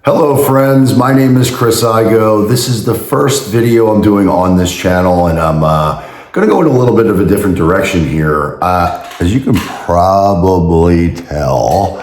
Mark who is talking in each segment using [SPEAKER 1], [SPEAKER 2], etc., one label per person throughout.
[SPEAKER 1] Hello friends, my name is Chris Igo. This is the first video I'm doing on this channel, and I'm gonna go in a little bit of a different direction here. As you can probably tell,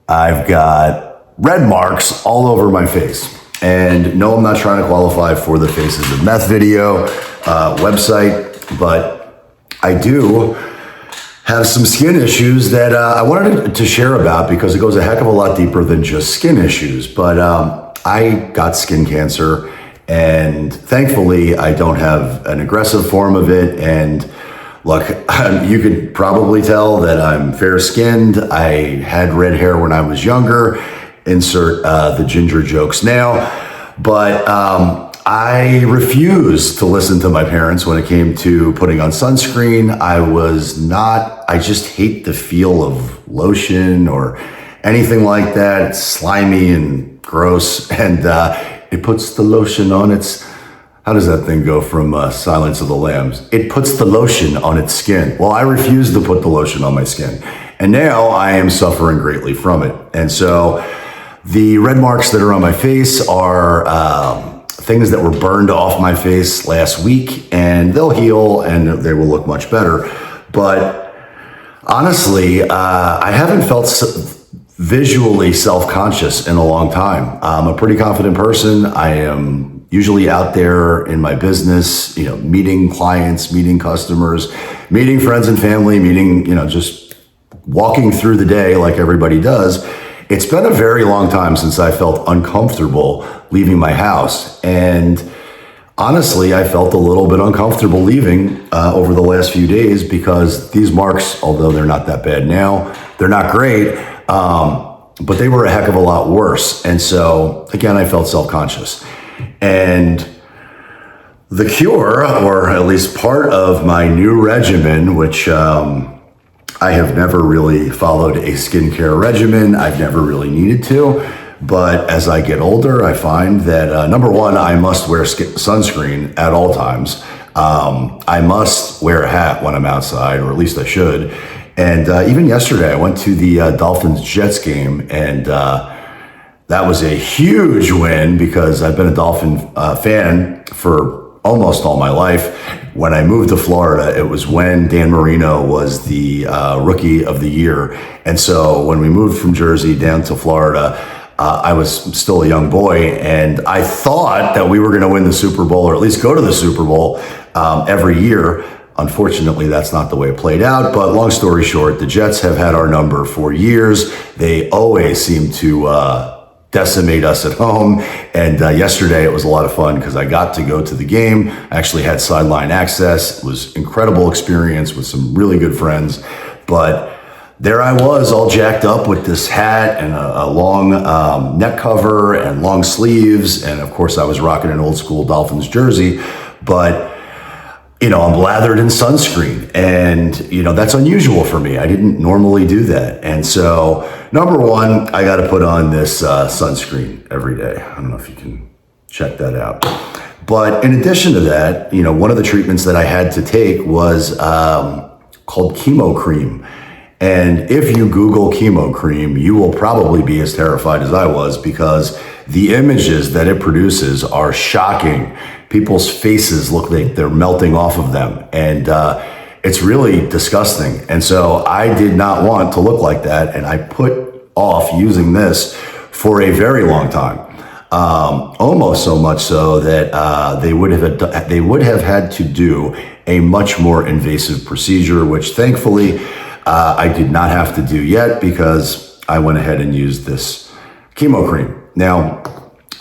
[SPEAKER 1] I've got red marks all over my face. And no, I'm not trying to qualify for the Faces of Meth video website, but I do have some skin issues that I wanted to share about because it goes a heck of a lot deeper than just skin issues. But I got skin cancer, and thankfully I don't have an aggressive form of it. And look, you could probably tell that I'm fair-skinned. I had red hair when I was younger. Insert the ginger jokes now. But I refused to listen to my parents when it came to putting on sunscreen. I just hate the feel of lotion or anything like that. It's slimy and gross, and it puts the lotion on how does that thing go from Silence of the Lambs? It puts the lotion on its skin. Well, I refused to put the lotion on my skin, and now I am suffering greatly from it. And so the red marks that are on my face are things that were burned off my face last week, and they'll heal and they will look much better. But honestly, I haven't felt visually self-conscious in a long time. I'm a pretty confident person. I am usually out there in my business, meeting clients, meeting customers, meeting friends and family, just walking through the day like everybody does. It's been a very long time since I felt uncomfortable leaving my house. And honestly, I felt a little bit uncomfortable leaving over the last few days because these marks, although they're not that bad now, they're not great, but they were a heck of a lot worse. And so, again, I felt self-conscious. And the cure, or at least part of my new regimen, which I have never really followed a skincare regimen. I've never really needed to. But as I get older, I find that, number one, I must wear sunscreen at all times. I must wear a hat when I'm outside, or at least I should. And even yesterday, I went to the Dolphins-Jets game, and that was a huge win because I've been a Dolphin fan for almost all my life. When I moved to Florida, it was when Dan Marino was the rookie of the year. And so when we moved from Jersey down to Florida, I was still a young boy, and I thought that we were going to win the Super Bowl, or at least go to the Super Bowl every year. Unfortunately, that's not the way it played out. But long story short, the Jets have had our number for years. They always seem to decimate us at home. And yesterday it was a lot of fun because I got to go to the game. I actually had sideline access. It was an incredible experience with some really good friends. But there I was, all jacked up with this hat and a long neck cover and long sleeves. And of course I was rocking an old school Dolphins jersey. But I'm lathered in sunscreen, and, that's unusual for me. I didn't normally do that. And so, number one, I got to put on this sunscreen every day. I don't know if you can check that out. But in addition to that, one of the treatments that I had to take was called chemo cream. And if you Google chemo cream, you will probably be as terrified as I was because the images that it produces are shocking. People's faces look like they're melting off of them. And it's really disgusting. And so I did not want to look like that. And I put off using this for a very long time. Almost so much so that they would have had to do a much more invasive procedure, which thankfully I did not have to do yet because I went ahead and used this chemo cream. Now,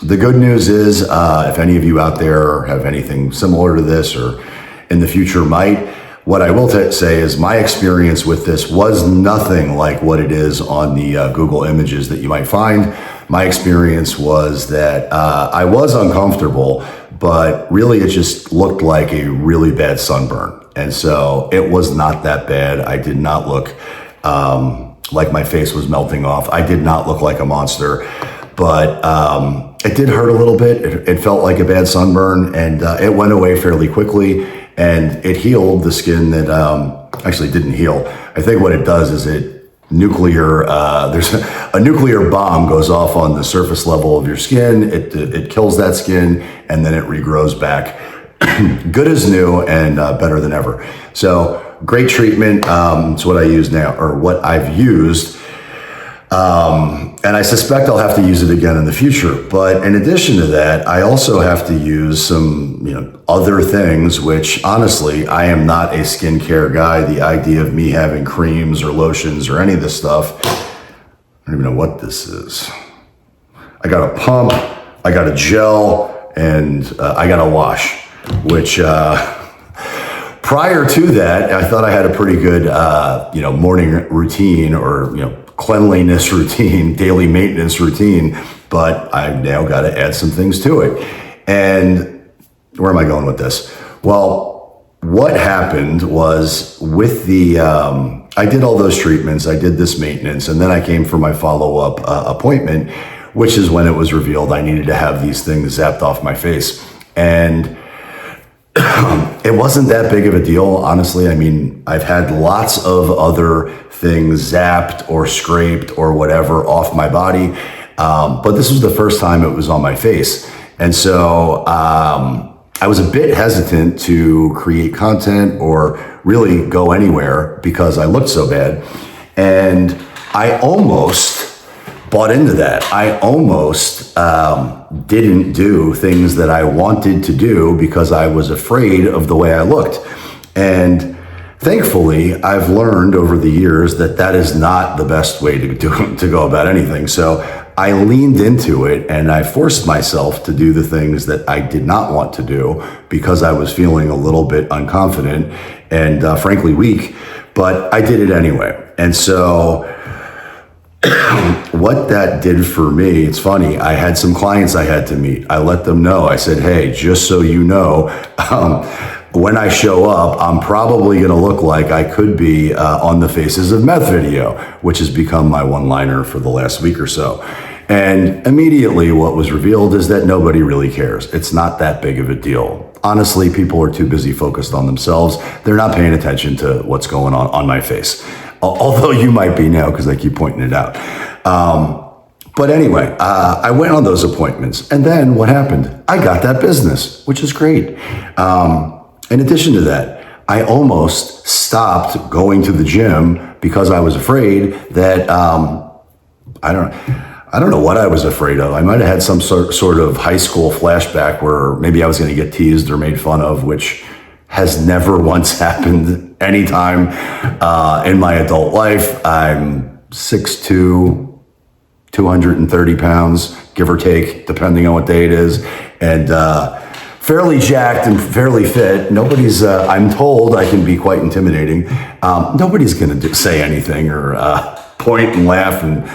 [SPEAKER 1] the good news is, if any of you out there have anything similar to this or in the future might, what I will say is my experience with this was nothing like what it is on the Google images that you might find. My experience was that I was uncomfortable, but really it just looked like a really bad sunburn. And so it was not that bad. I did not look like my face was melting off. I did not look like a monster. But it did hurt a little bit. It felt like a bad sunburn, and it went away fairly quickly, and it healed the skin that actually didn't heal. I think what it does is it there's a a nuclear bomb goes off on the surface level of your skin. It kills that skin, and then it regrows back good as new and better than ever. So great treatment. It's what I use now, or what I've used. And I suspect I'll have to use it again in the future. But in addition to that, I also have to use some, other things, which honestly, I am not a skincare guy. The idea of me having creams or lotions or any of this stuff, I don't even know what this is. I got a pump, I got a gel, and I got a wash, which prior to that, I thought I had a pretty good, morning routine or, cleanliness routine, daily maintenance routine, but I've now got to add some things to it. And where am I going with this? Well, what happened was with the, I did all those treatments, I did this maintenance, and then I came for my follow-up appointment, which is when it was revealed I needed to have these things zapped off my face. And it wasn't that big of a deal, honestly. I mean, I've had lots of other things zapped or scraped or whatever off my body, but this was the first time it was on my face. And so I was a bit hesitant to create content or really go anywhere because I looked so bad. And I almost bought into that. I almost didn't do things that I wanted to do because I was afraid of the way I looked. And thankfully, I've learned over the years that that is not the best way to go about anything. So I leaned into it and I forced myself to do the things that I did not want to do because I was feeling a little bit unconfident and frankly weak, but I did it anyway. And so what that did for me, it's funny, I had some clients I had to meet. I let them know, I said, hey, just so you know, when I show up, I'm probably going to look like I could be on the Faces of Meth video, which has become my one-liner for the last week or so. And immediately what was revealed is that nobody really cares. It's not that big of a deal. Honestly, people are too busy focused on themselves. They're not paying attention to what's going on my face. Although you might be now because I keep pointing it out. But anyway, I went on those appointments. And then what happened? I got that business, which is great. In addition to that, I almost stopped going to the gym because I was afraid that, I don't know what I was afraid of. I might have had some sort of high school flashback where maybe I was going to get teased or made fun of, which has never once happened anytime in my adult life. I'm 6'2", 230 pounds, give or take, depending on what day it is. And fairly jacked and fairly fit. Nobody's, I'm told I can be quite intimidating. Nobody's going to say anything or point and laugh and,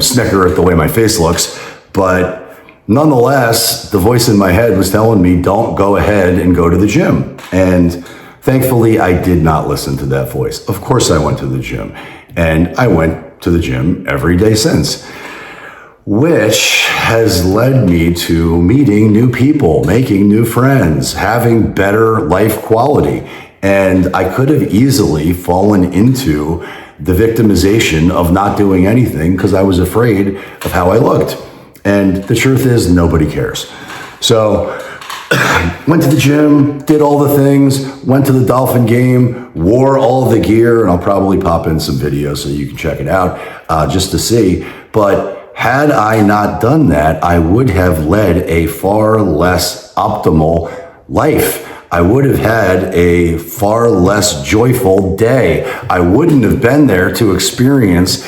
[SPEAKER 1] snicker at the way my face looks. But nonetheless, the voice in my head was telling me, don't go ahead and go to the gym. And thankfully, I did not listen to that voice. Of course, I went to the gym. And I went to the gym every day since, which has led me to meeting new people, making new friends, having better life quality. And I could have easily fallen into the victimization of not doing anything because I was afraid of how I looked. And the truth is, nobody cares. So went to the gym, did all the things, went to the Dolphin game, wore all the gear, and I'll probably pop in some videos so you can check it out just to see. But had I not done that, I would have led a far less optimal life. I would have had a far less joyful day. I wouldn't have been there to experience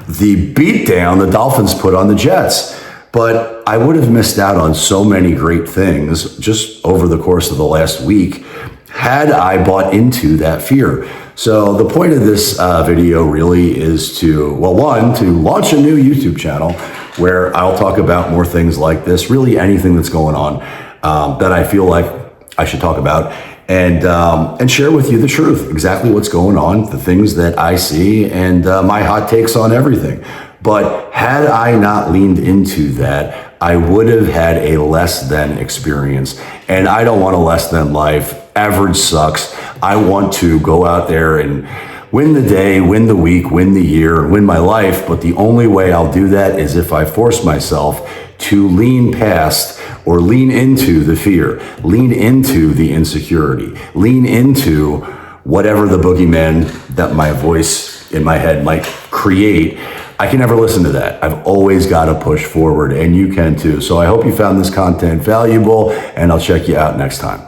[SPEAKER 1] the beatdown the Dolphins put on the Jets. But I would have missed out on so many great things just over the course of the last week had I bought into that fear. So the point of this video really is to, well, one, to launch a new YouTube channel where I'll talk about more things like this, really anything that's going on that I feel like I should talk about, and share with you the truth, exactly what's going on, the things that I see, and my hot takes on everything. But had I not leaned into that, I would have had a less than experience. And I don't want a less than life. Average sucks. I want to go out there and win the day, win the week, win the year, win my life. But the only way I'll do that is if I force myself to lean past or lean into the fear, lean into the insecurity, lean into whatever the boogeyman that my voice in my head might create. I can never listen to that. I've always got to push forward, and you can too. So I hope you found this content valuable, and I'll check you out next time.